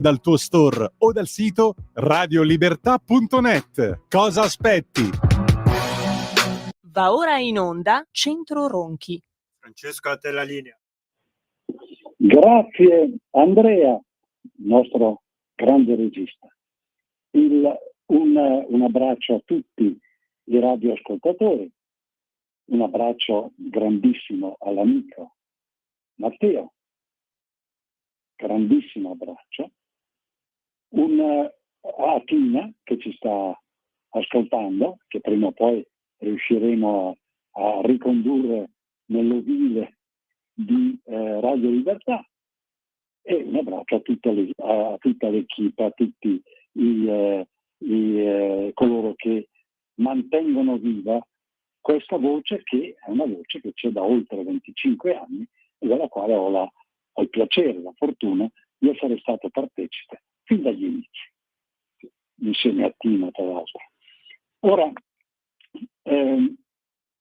dal tuo store o dal sito radiolibertà.net. Cosa aspetti? Va ora in onda Centro Ronchi. Francesco, a te la linea. Grazie Andrea, nostro grande regista. Un abbraccio a tutti i radioascoltatori, un abbraccio grandissimo all'amico Matteo, grandissimo abbraccio, a Tina che ci sta ascoltando, che prima o poi riusciremo a ricondurre nell'ovile di Radio Libertà, e un abbraccio a tutta l'equipe, a tutti coloro che mantengono viva questa voce, che è una voce che c'è da oltre 25 anni e della quale ho il piacere, la fortuna di essere stato partecipe fin dagli inizi, insieme a Tino tra l'altro. Ora,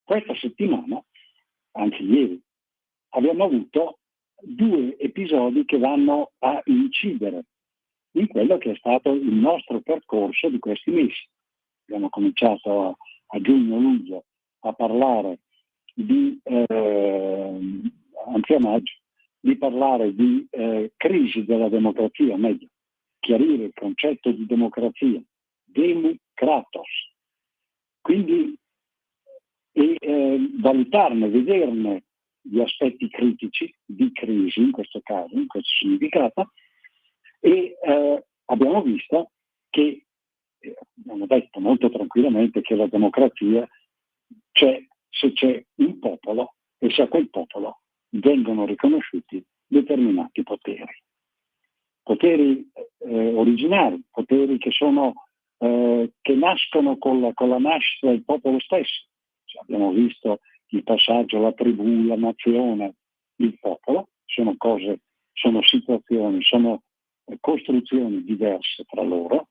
questa settimana, anzi ieri, abbiamo avuto 2 episodi che vanno a incidere in quello che è stato il nostro percorso di questi mesi. Abbiamo cominciato a giugno-luglio a parlare anzi a maggio, di parlare di crisi della democrazia, o meglio, chiarire il concetto di democrazia, democratos, quindi valutarne, vederne gli aspetti critici di crisi in questo caso, in questo significato, e abbiamo visto che, abbiamo detto molto tranquillamente, che la democrazia c'è se c'è un popolo e se a quel popolo vengono riconosciuti determinati poteri originari, poteri che nascono con la nascita del popolo stesso. Abbiamo visto il passaggio, la tribù, la nazione, il popolo, sono situazioni, sono costruzioni diverse tra loro,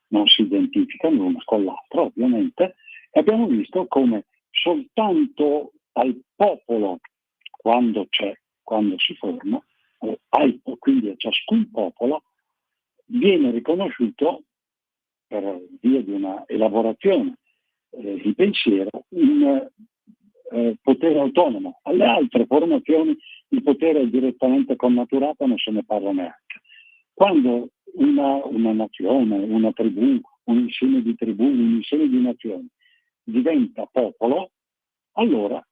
non si identificano l'una con l'altra ovviamente, e abbiamo visto come soltanto al popolo, quando si forma, quindi a ciascun popolo, viene riconosciuto, per via di una elaborazione di pensiero, un potere autonomo. Alle altre formazioni il potere è direttamente connaturato, non se ne parla neanche. Quando una nazione, una tribù, un insieme di tribù, un insieme di nazioni diventa popolo, allora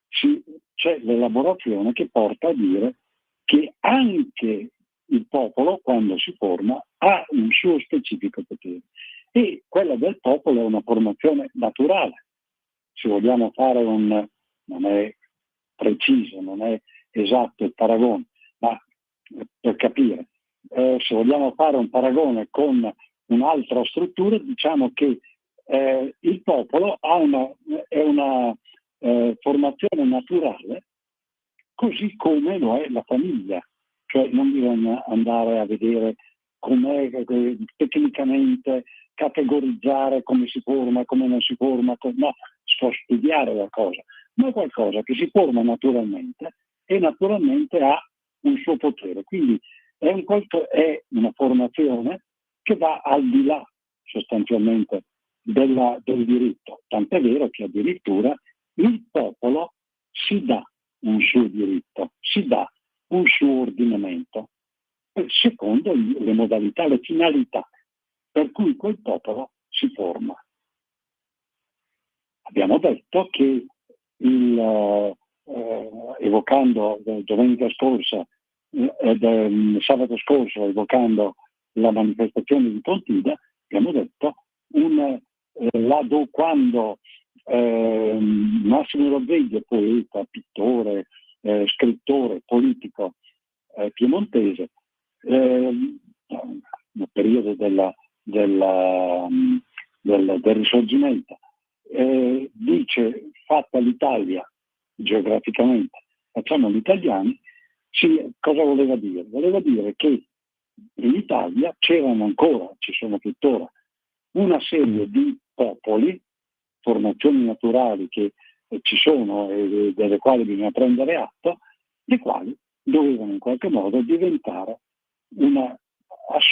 c'è l'elaborazione che porta a dire che anche il popolo, quando si forma, ha un suo specifico potere. E quella del popolo è una formazione naturale. Se vogliamo fare non è preciso, non è esatto il paragone, ma per capire, se vogliamo fare un paragone con un'altra struttura, diciamo che il popolo è una formazione naturale, così come lo è la famiglia. Cioè non bisogna andare a vedere com'è tecnicamente, categorizzare come si forma, come non si forma, no, si può studiare la cosa, ma è qualcosa che si forma naturalmente e naturalmente ha un suo potere. Quindi è una formazione che va al di là sostanzialmente del diritto, tant'è vero che addirittura il popolo si dà un suo diritto, si dà un suo ordinamento, secondo le modalità, le finalità per cui quel popolo si forma. Abbiamo detto che evocando domenica scorsa, sabato scorso, evocando la manifestazione di Pontida, abbiamo detto quando Massimo Rodriguez, poeta, pittore, scrittore, politico piemontese, nel periodo del Risorgimento, dice: fatta l'Italia geograficamente, facciamo gli italiani. Cosa voleva dire? Voleva dire che in Italia c'erano ancora, ci sono tuttora, una serie di popoli, formazioni naturali che ci sono e delle quali bisogna prendere atto, le quali dovevano in qualche modo diventare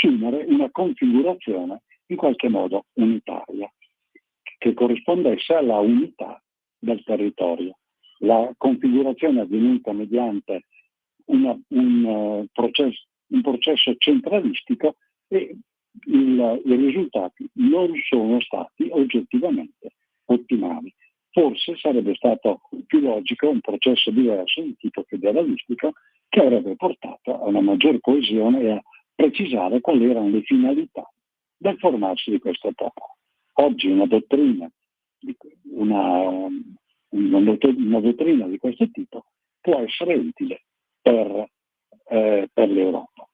assumere una configurazione in qualche modo unitaria, che corrispondesse alla unità del territorio. La configurazione è avvenuta mediante un processo centralistico e i risultati non sono stati oggettivamente ottimali. Forse sarebbe stato più logico un processo diverso di tipo federalistico che avrebbe portato a una maggior coesione e a precisare quali erano le finalità del formarsi di questo popolo. Oggi una dottrina di questo tipo può essere utile per l'Europa.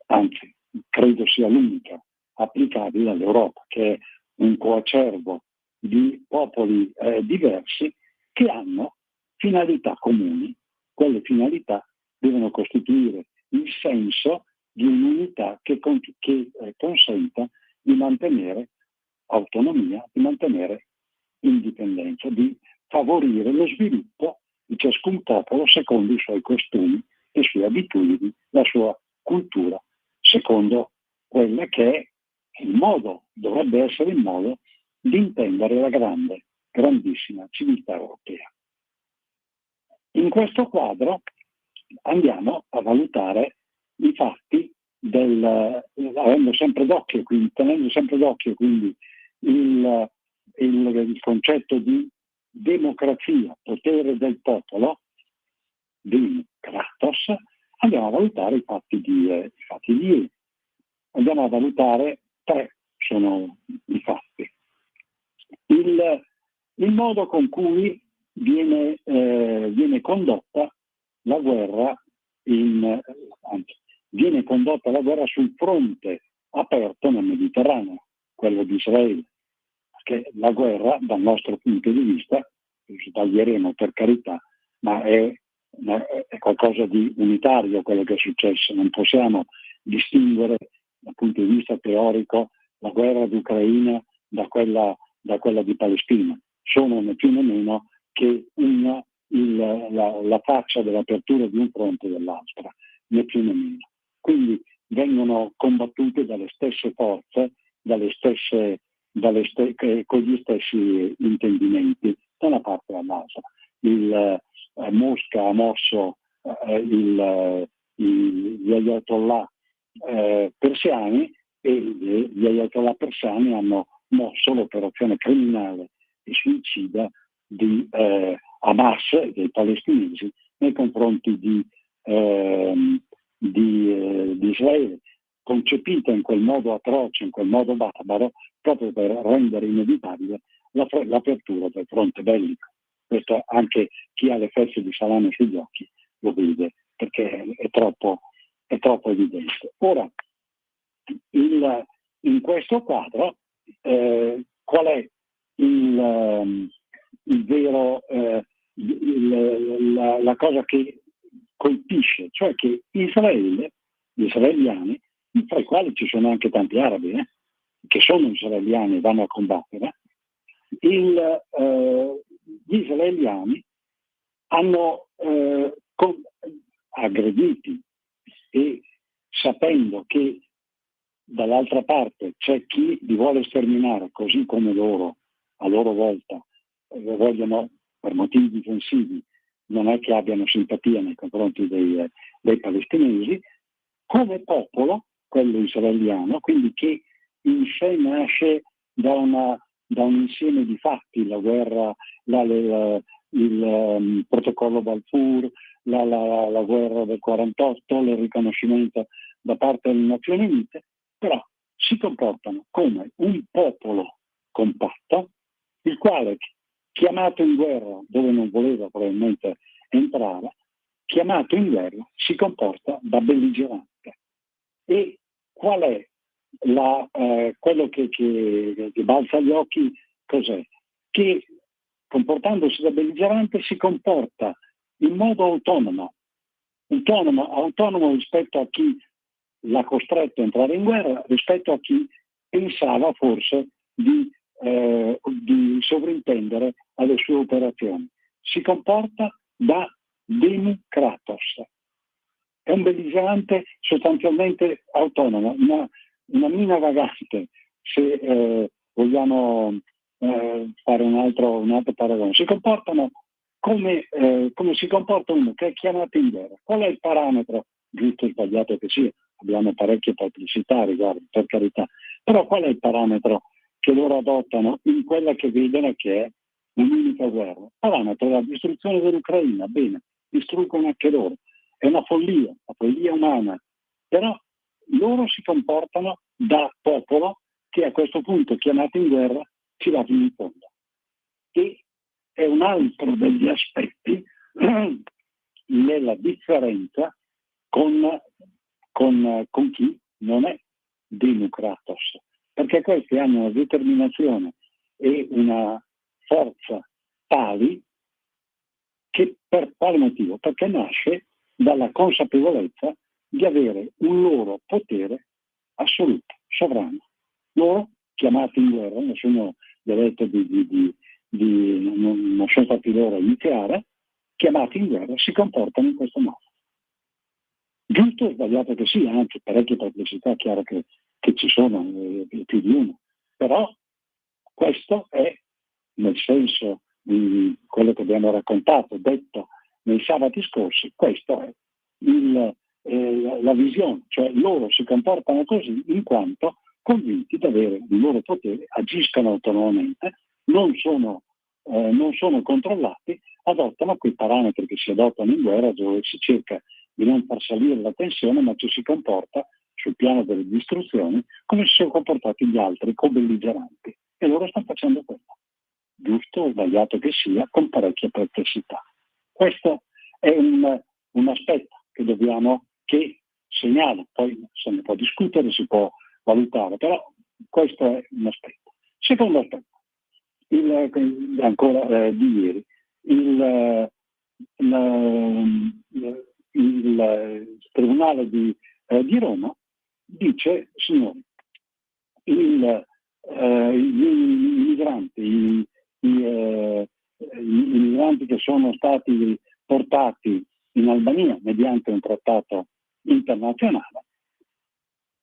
Anzi, credo sia l'unica applicabile all'Europa, che è un coacervo di popoli diversi che hanno finalità comuni. Quelle finalità devono costituire il senso di un'unità che consenta di mantenere autonomia, di mantenere indipendenza, di favorire lo sviluppo di ciascun popolo secondo i suoi costumi, le sue abitudini, la sua cultura, secondo quella che è dovrebbe essere il modo di intendere la grandissima civiltà europea. In questo quadro andiamo a valutare i fatti tenendo sempre d'occhio quindi il concetto di democrazia, potere del popolo, di Kratos. Andiamo a valutare i fatti di ieri. Andiamo a valutare 3 sono i fatti. Il modo con cui viene condotta la guerra viene condotta la guerra sul fronte aperto nel Mediterraneo, quello di Israele, perché la guerra dal nostro punto di vista, sbaglieremo per carità, ma è qualcosa di unitario quello che è successo. Non possiamo distinguere dal punto di vista teorico la guerra d'Ucraina da quella di Palestina. Sono né più né meno che la faccia dell'apertura di un fronte e dell'altra, né più né meno. Quindi vengono combattute dalle stesse forze, con gli stessi intendimenti, da una parte all'altra. Mosca ha mosso gli ayatollah persiani e gli ayatollah persiani hanno mosso l'operazione criminale e suicida di Hamas, dei palestinesi, nei confronti di Israele, concepita in quel modo atroce, in quel modo barbaro, proprio per rendere inevitabile l'apertura del fronte bellico. Questo anche chi ha le fesse di salame sugli occhi lo vede, perché è troppo evidente. Ora, in questo quadro, qual è il vero, la cosa che colpisce, cioè che Israele, gli israeliani, tra i quali ci sono anche tanti arabi, che sono israeliani e vanno a combattere, gli israeliani hanno aggrediti e sapendo che dall'altra parte c'è chi li vuole sterminare, così come loro a loro volta vogliono, per motivi difensivi, non è che abbiano simpatia nei confronti dei palestinesi, come popolo, quello israeliano, quindi che in sé nasce da un insieme di fatti, la guerra, il protocollo Balfour, la guerra del 48, il riconoscimento da parte delle Nazioni Unite, però si comportano come un popolo compatto, il quale, chiamato in guerra dove non voleva probabilmente entrare, chiamato in guerra si comporta da belligerante. E qual è quello che balza agli occhi? Cos'è? Che comportandosi da belligerante si comporta in modo autonomo rispetto a chi l'ha costretto a entrare in guerra, rispetto a chi pensava forse di sovrintendere alle sue operazioni. Si comporta da democratos. è un belligerante sostanzialmente autonomo, una mina vagante, se vogliamo fare un altro paragone. Si comportano come si comporta uno che è chiamato in guerra. Qual è il parametro, giusto o sbagliato che sia? Abbiamo parecchie perplessità a riguardo, per carità, però qual è il parametro che loro adottano in quella che vedono che è un'unica guerra? Il parametro è la distruzione dell'Ucraina. Bene, distruggono anche loro. È una follia umana, però loro si comportano da popolo che a questo punto, chiamato in guerra, ci va fino in fondo. E è un altro degli aspetti nella differenza con chi non è democratos, perché questi hanno una determinazione e una forza tali che per quale motivo? Perché nasce dalla consapevolezza di avere un loro potere assoluto, sovrano. Loro, chiamati in guerra, nessuno gli ha detto non sono stati loro a iniziare, chiamati in guerra, si comportano in questo modo. Giusto o sbagliato che sia, anche parecchie perplessità, è chiaro che ci sono, più di uno, però questo è, nel senso di quello che abbiamo raccontato, detto nei sabati scorsi, questo è la visione, cioè loro si comportano così in quanto convinti di avere il loro potere, agiscono autonomamente, non sono controllati, adottano quei parametri che si adottano in guerra, dove si cerca di non far salire la tensione, ma ci si comporta sul piano delle distruzioni come si sono comportati gli altri co-belligeranti, e loro stanno facendo quello, giusto o sbagliato che sia, con parecchie perplessità. Questo è un aspetto che segnala, poi se ne può discutere, si può valutare, però questo è un aspetto. Secondo aspetto, ancora di ieri, il Tribunale di Roma dice: signori, gli migranti che sono stati portati in Albania mediante un trattato internazionale,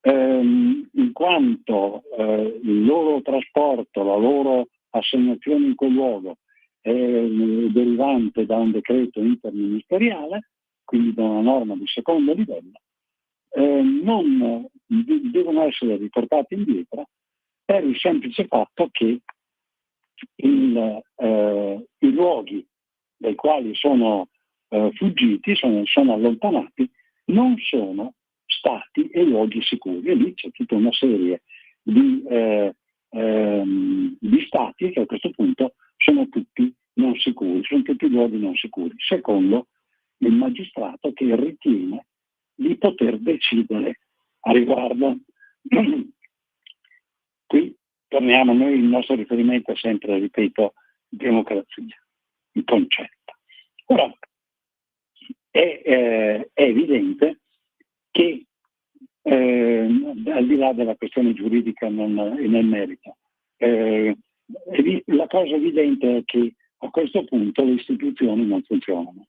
in quanto il loro trasporto, la loro assegnazione in quel luogo è derivante da un decreto interministeriale, quindi da una norma di secondo livello, non devono essere riportati indietro per il semplice fatto che i luoghi dai quali sono fuggiti, sono allontanati, non sono stati e luoghi sicuri. E lì c'è tutta una serie di stati che a questo punto sono tutti non sicuri, sono tutti luoghi non sicuri, secondo il magistrato che ritiene di poter decidere a riguardo. Qui torniamo, noi il nostro riferimento è sempre, ripeto, democrazia, il concetto. Ora, è evidente che al di là della questione giuridica e nel merito, la cosa evidente è che a questo punto le istituzioni non funzionano.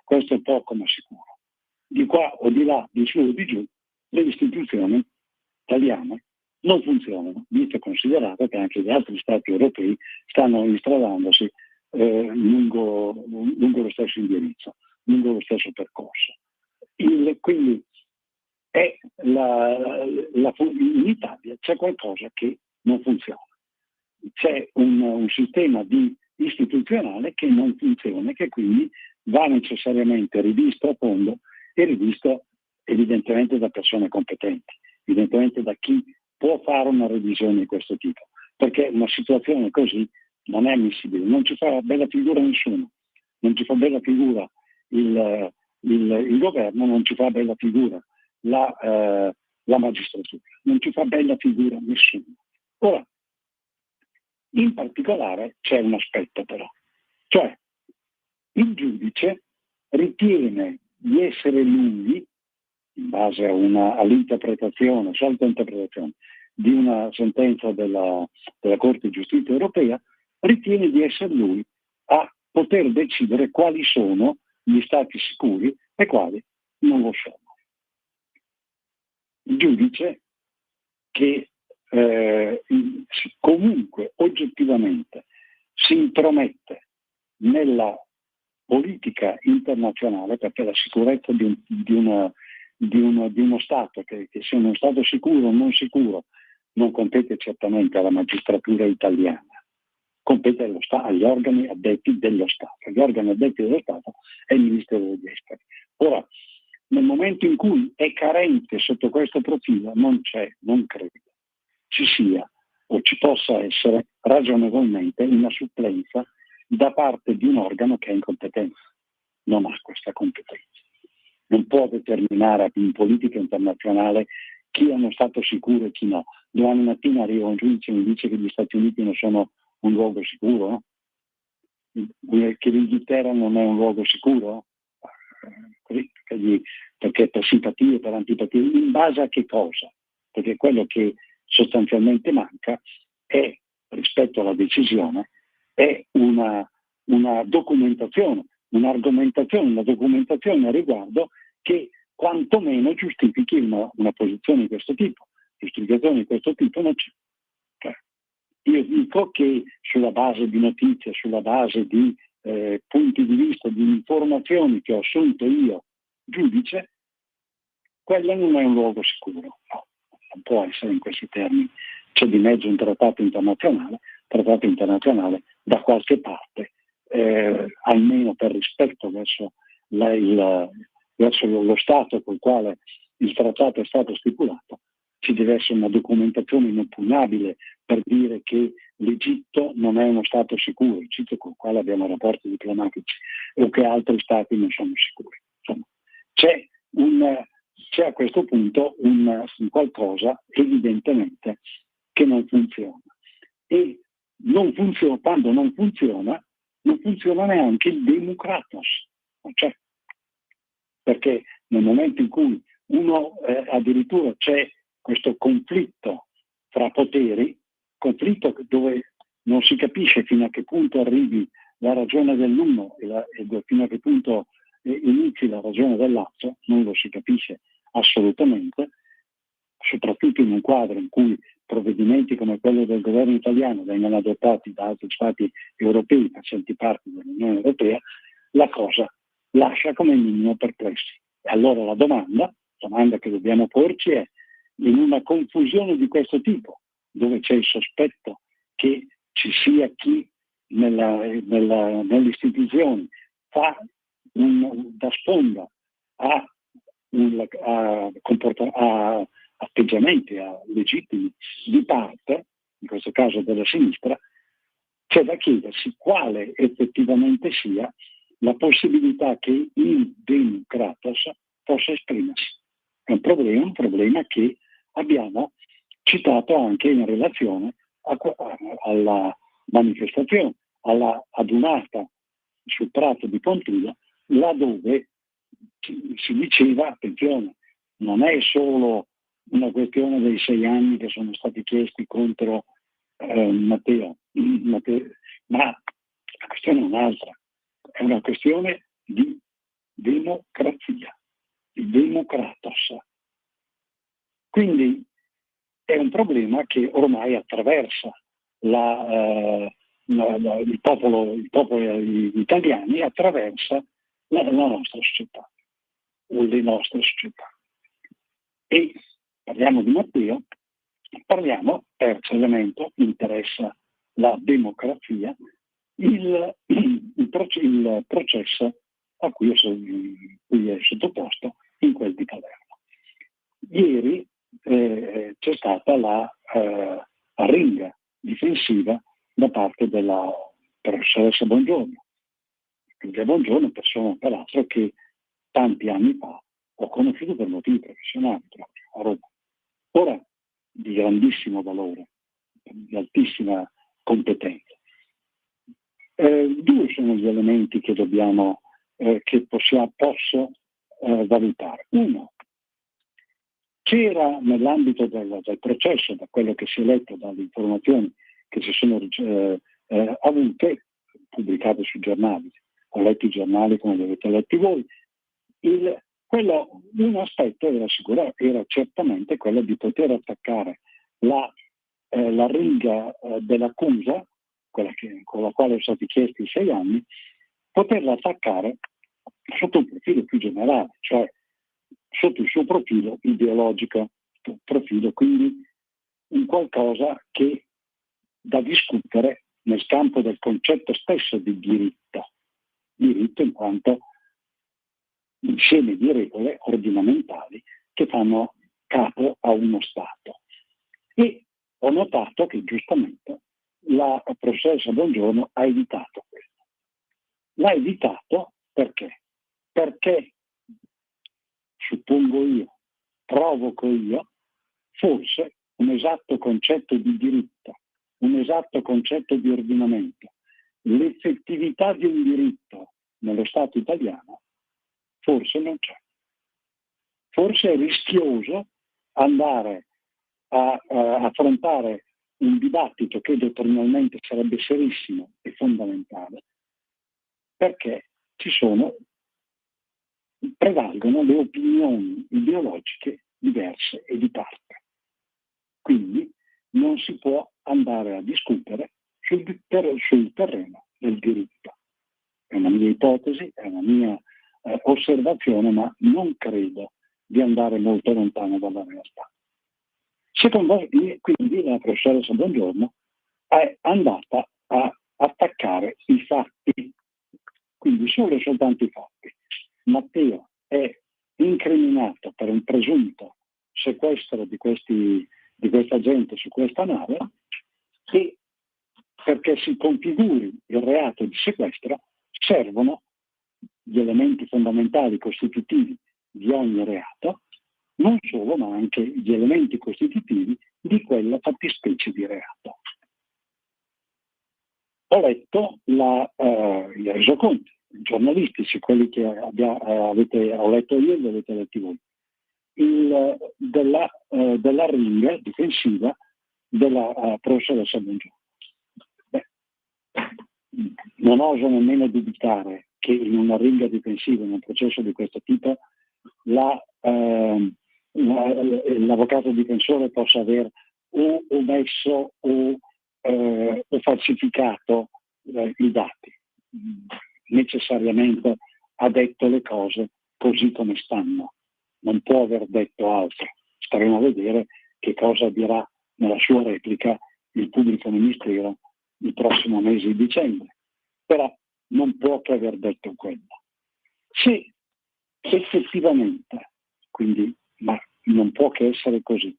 Questo è poco ma sicuro. Di qua o di là, di su o di giù, le istituzioni italiane non funzionano, visto e considerato che anche gli altri stati europei stanno instradandosi lungo lo stesso indirizzo, lungo lo stesso percorso. Quindi in Italia c'è qualcosa che non funziona. C'è un sistema istituzionale che non funziona e che quindi va necessariamente rivisto a fondo e rivisto evidentemente da persone competenti, evidentemente da chi può fare una revisione di questo tipo, perché una situazione così non è ammissibile, non ci fa bella figura nessuno, non ci fa bella figura il governo, non ci fa bella figura la magistratura, non ci fa bella figura nessuno. Ora, in particolare c'è un aspetto però, cioè il giudice ritiene di essere lui, in base all'interpretazione, solita interpretazione di una sentenza della Corte di Giustizia europea, ritiene di essere lui a poter decidere quali sono gli stati sicuri e quali non lo sono. il giudice che comunque oggettivamente si intromette nella politica internazionale, perché la sicurezza di uno Stato, che sia uno Stato sicuro o non sicuro, non compete certamente alla magistratura italiana, compete agli organi addetti dello Stato. Gli organi addetti dello Stato è il Ministero degli Esteri. Ora, nel momento in cui è carente sotto questo profilo, non credo ci sia o ci possa essere ragionevolmente una supplenza da parte di un organo che è in competenza, non ha questa competenza. Non può determinare in politica internazionale chi è uno Stato sicuro e chi no. Domani mattina arriva un giudice e mi dice che gli Stati Uniti non sono un luogo sicuro, no? Che l'Inghilterra non è un luogo sicuro, perché per simpatie, per antipatie, in base a che cosa? Perché quello che sostanzialmente manca è, rispetto alla decisione, è una documentazione, un'argomentazione, una documentazione a riguardo che quantomeno giustifichi una posizione di questo tipo. Giustificazione di questo tipo non c'è. Io dico che sulla base di notizie, sulla base di punti di vista, di informazioni che ho assunto io, giudice, quello non è un luogo sicuro. No, non può essere in questi termini. C'è di mezzo un trattato internazionale da qualche parte, almeno per rispetto verso lo Stato col quale il trattato è stato stipulato, ci deve essere una documentazione inoppugnabile per dire che l'Egitto non è uno Stato sicuro, l'Egitto con il quale abbiamo rapporti diplomatici, o che altri Stati non sono sicuri. Insomma, c'è a questo punto un qualcosa evidentemente che non funziona. E quando non funziona neanche il democratos. Non c'è. Perché nel momento in cui addirittura c'è questo conflitto fra poteri, conflitto dove non si capisce fino a che punto arrivi la ragione dell'uno e fino a che punto inizi la ragione dell'altro, non lo si capisce assolutamente, soprattutto in un quadro in cui provvedimenti come quello del governo italiano vengono adottati da altri Stati europei facenti parte dell'Unione Europea, la cosa lascia come minimo perplessi. E allora la domanda che dobbiamo porci è: in una confusione di questo tipo, dove c'è il sospetto che ci sia chi nelle istituzioni fa da sponda a atteggiamenti legittimi di parte, in questo caso della sinistra, c'è da chiedersi quale effettivamente sia la possibilità che il democratos possa esprimersi. È un problema che abbiamo citato anche in relazione alla manifestazione, alla adunata sul Prato di Pontida, laddove si diceva, attenzione, non è solo una questione dei 6 anni che sono stati chiesti contro Matteo, ma la questione è un'altra, è una questione di democrazia, di democratos. Quindi è un problema che ormai attraversa il popolo italiani, attraversa la nostra società o le nostre società. E parliamo di Matteo, parliamo, terzo elemento, interessa la democrazia, il processo a cui è sottoposto in quel di Palermo. Ieri c'è stata la arringa difensiva da parte della professoressa Bongiorno. Giulia Bongiorno, persona peraltro che tanti anni fa ho conosciuto per motivi professionali proprio a Roma. Ora di grandissimo valore, di altissima competenza. Due sono gli elementi che posso valutare. Uno, c'era nell'ambito del processo, da quello che si è letto, dalle informazioni che si sono avute, pubblicate sui giornali, ho letto i giornali come li avete letti voi, un aspetto era certamente quello di poter attaccare la riga dell'accusa, con la quale sono stati chiesti 6 anni, poterla attaccare sotto un profilo più generale, cioè sotto il suo profilo ideologico, quindi un qualcosa che da discutere nel campo del concetto stesso di diritto in quanto insieme di regole ordinamentali che fanno capo a uno Stato. E ho notato che giustamente la professoressa Bongiorno ha evitato questo. L'ha evitato perché? Perché, suppongo io, provoco io, forse un esatto concetto di diritto, un esatto concetto di ordinamento, l'effettività di un diritto nello Stato italiano forse non c'è. Forse è rischioso andare a affrontare un dibattito che dottrinalmente sarebbe serissimo e fondamentale, perché prevalgono le opinioni ideologiche diverse e di parte. Quindi non si può andare a discutere sul terreno del diritto. È una mia ipotesi, è una mia osservazione, ma non credo di andare molto lontano dalla realtà. Secondo me, quindi, la professoressa Bongiorno è andata a attaccare i fatti, quindi solo e soltanto i fatti. Matteo è incriminato per un presunto sequestro di questa gente su questa nave, e perché si configuri il reato di sequestro servono gli elementi fondamentali costitutivi di ogni reato, non solo, ma anche gli elementi costitutivi di quella fattispecie di reato. Ho letto i resoconti giornalistici, quelli che ho letto io e li avete letti voi, della ringa difensiva della professoressa Bongiorno. Non oso nemmeno dubitare che in una ringa difensiva, in un processo di questo tipo, l'avvocato difensore possa aver o omesso o falsificato i dati. Necessariamente ha detto le cose così come stanno, non può aver detto altro. Staremo a vedere che cosa dirà nella sua replica il pubblico ministero il prossimo mese di dicembre, però non può che aver detto quello. Se effettivamente, quindi, ma non può che essere così,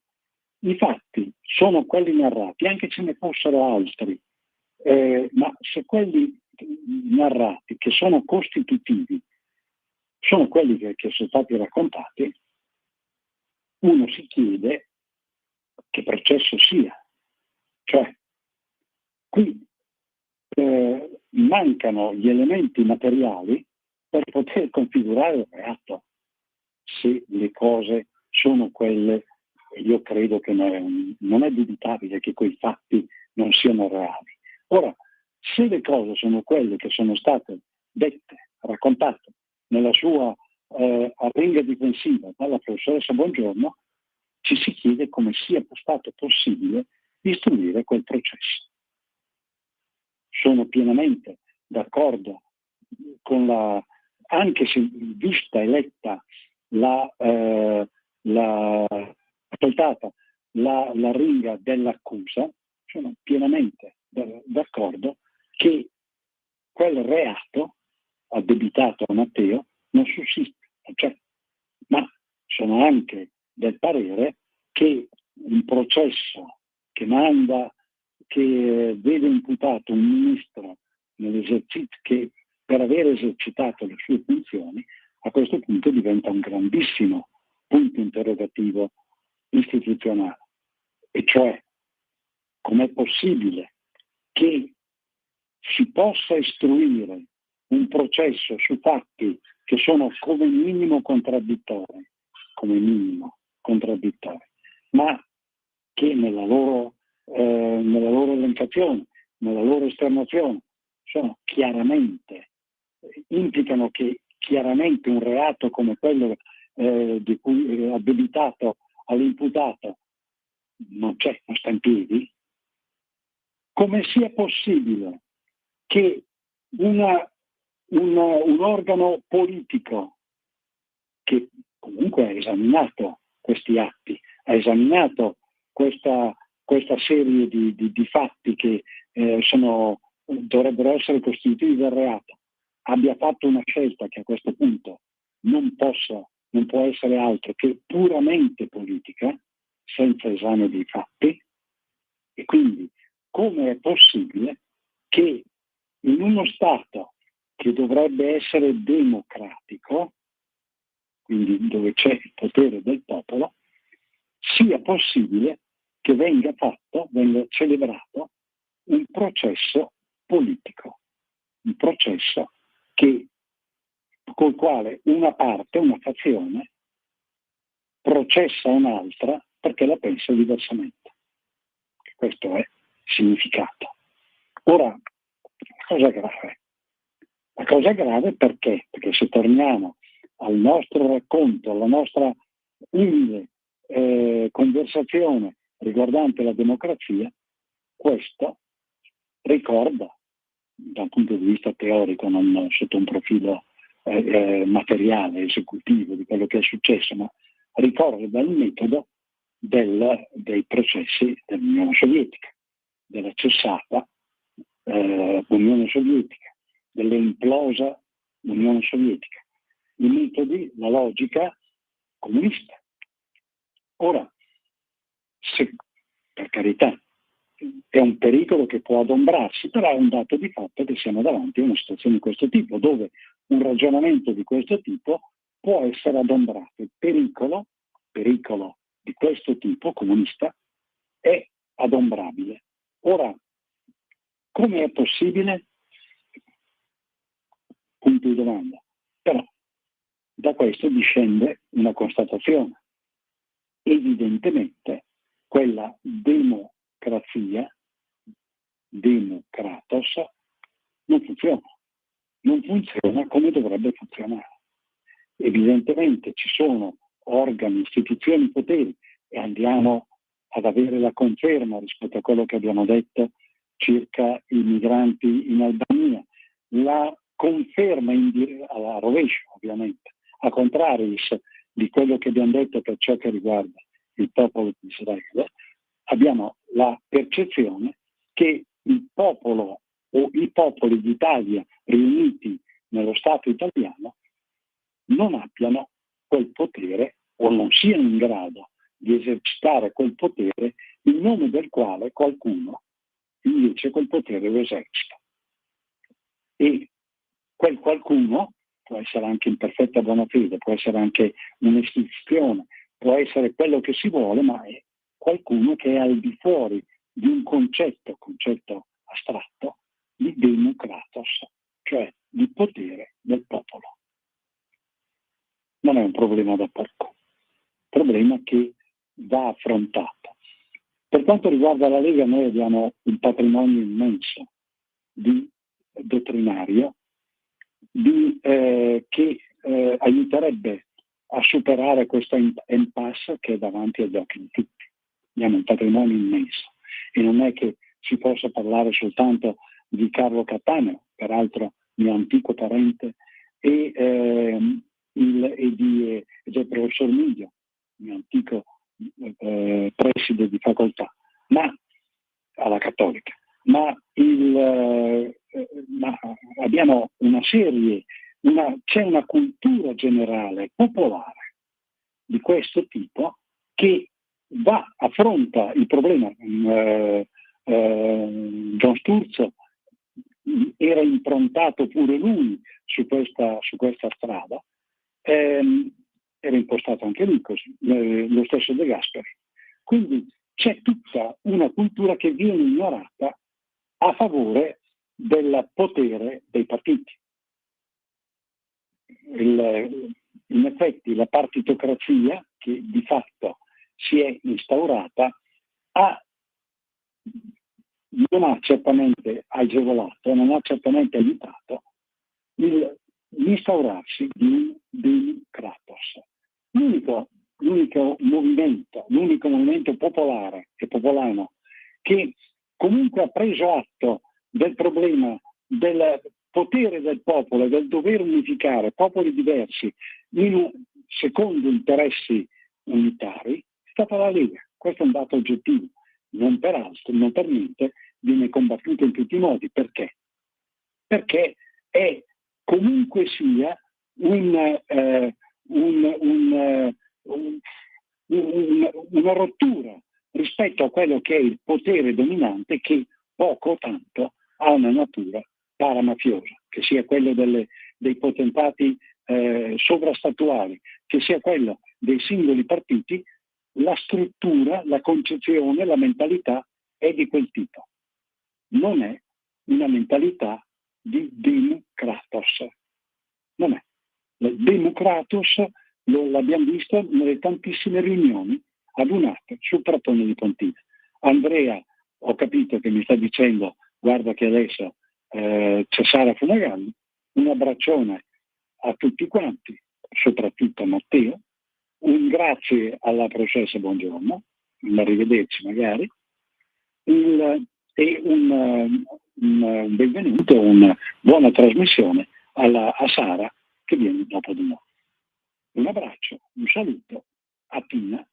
i fatti sono quelli narrati, anche ce ne fossero altri, ma se quelli narrati che sono costitutivi sono quelli che sono stati raccontati, uno si chiede che processo sia. Cioè, qui mancano gli elementi materiali per poter configurare il reato. Se le cose sono quelle, io credo che non è dubitabile che quei fatti non siano reali. Ora, se le cose sono quelle che sono state dette, raccontate nella sua ringa difensiva dalla professoressa Bongiorno, ci si chiede come sia stato possibile istruire quel processo. Sono pienamente d'accordo con anche se vista e letta ascoltata la ringa dell'accusa, sono pienamente d'accordo che quel reato addebitato a Matteo non sussiste, cioè, ma sono anche del parere che un processo che vede imputato un ministro che per aver esercitato le sue funzioni, a questo punto diventa un grandissimo punto interrogativo istituzionale. E cioè, com'è possibile che si possa istruire un processo su fatti che sono come minimo contraddittori, ma che nella loro elencazione, nella loro esternazione, implicano che chiaramente un reato come quello di cui è addebitato all'imputato non c'è, non sta in piedi, come sia possibile che un organo politico che comunque ha esaminato questi atti, ha esaminato questa serie di fatti che dovrebbero essere costitutivi del reato, abbia fatto una scelta che a questo punto non può essere altro che puramente politica, senza esame dei fatti, e quindi come è possibile che in uno Stato che dovrebbe essere democratico, quindi dove c'è il potere del popolo, sia possibile che venga celebrato un processo politico, un processo col quale una parte, una fazione, processa un'altra perché la pensa diversamente. Questo è il significato. Ora, la cosa è grave. La cosa è grave perché? Perché se torniamo al nostro racconto, alla nostra umile conversazione riguardante la democrazia, questo ricorda, da un punto di vista teorico, non sotto un profilo materiale, esecutivo di quello che è successo, ma ricorda il metodo dei processi dell'Unione Sovietica, della cessata Unione Sovietica, dell'implosa Unione Sovietica, i metodi, la logica comunista. Ora, per carità, è un pericolo che può adombrarsi, però è un dato di fatto che siamo davanti a una situazione di questo tipo, dove un ragionamento di questo tipo può essere adombrato. Il pericolo di questo tipo comunista è adombrabile. Ora, come è possibile? Punto di domanda. Però da questo discende una constatazione. Evidentemente quella democrazia, democratos, non funziona come dovrebbe funzionare. Evidentemente ci sono organi, istituzioni, poteri, e andiamo ad avere la conferma rispetto a quello che abbiamo detto circa i migranti in Albania, la conferma alla rovescio, ovviamente, a contrariis di quello che abbiamo detto per ciò che riguarda il popolo di Israele, abbiamo la percezione che il popolo o i popoli d'Italia riuniti nello Stato italiano non abbiano quel potere o non siano in grado di esercitare quel potere in nome del quale qualcuno invece quel potere lo esercita. E quel qualcuno può essere anche in perfetta buona fede, può essere anche un'istituzione, può essere quello che si vuole, ma è qualcuno che è al di fuori di un concetto astratto di democratos, cioè di potere del popolo. Non è un problema da poco, un problema che va affrontato. Per quanto riguarda la Lega, noi abbiamo un patrimonio immenso di dottrinario che aiuterebbe a superare questa impasse che è davanti agli occhi di tutti. Abbiamo un patrimonio immenso e non è che si possa parlare soltanto di Carlo Cattaneo, peraltro mio antico parente, e del professor Miglio, mio antico preside di facoltà, ma alla Cattolica. Ma abbiamo c'è una cultura generale popolare di questo tipo che affronta il problema. John Sturzo era improntato pure lui su questa strada, era impostato anche lui così, lo stesso De Gasperi. Quindi c'è tutta una cultura che viene ignorata a favore del potere dei partiti. In effetti la partitocrazia, che di fatto si è instaurata, non ha certamente agevolato, non ha certamente aiutato l'instaurarsi di un democratos, l'unico movimento popolare e popolano che comunque ha preso atto del problema del potere del popolo, del dover unificare popoli diversi secondo interessi unitari, è stata la Lega. Questo è un dato oggettivo, non per altro, non per niente viene combattuto in tutti i modi. Perché? Perché è comunque sia una rottura rispetto a quello che è il potere dominante, che poco o tanto ha una natura paramafiosa, che sia quello dei potentati sovrastatuali, che sia quello dei singoli partiti. La struttura, la concezione, la mentalità è di quel tipo. Non è una mentalità di democratos. Non è. Il democratos l'abbiamo visto nelle tantissime riunioni adunate sul Pratone di Pontina. Andrea, ho capito che mi sta dicendo, guarda che adesso c'è Sara Fumagalli, un abbraccione a tutti quanti, soprattutto a Matteo, un grazie alla professoressa Buongiorno, un arrivederci magari, e un benvenuto, una buona trasmissione a Sara che viene dopo di noi. Un abbraccio, un saluto a Tina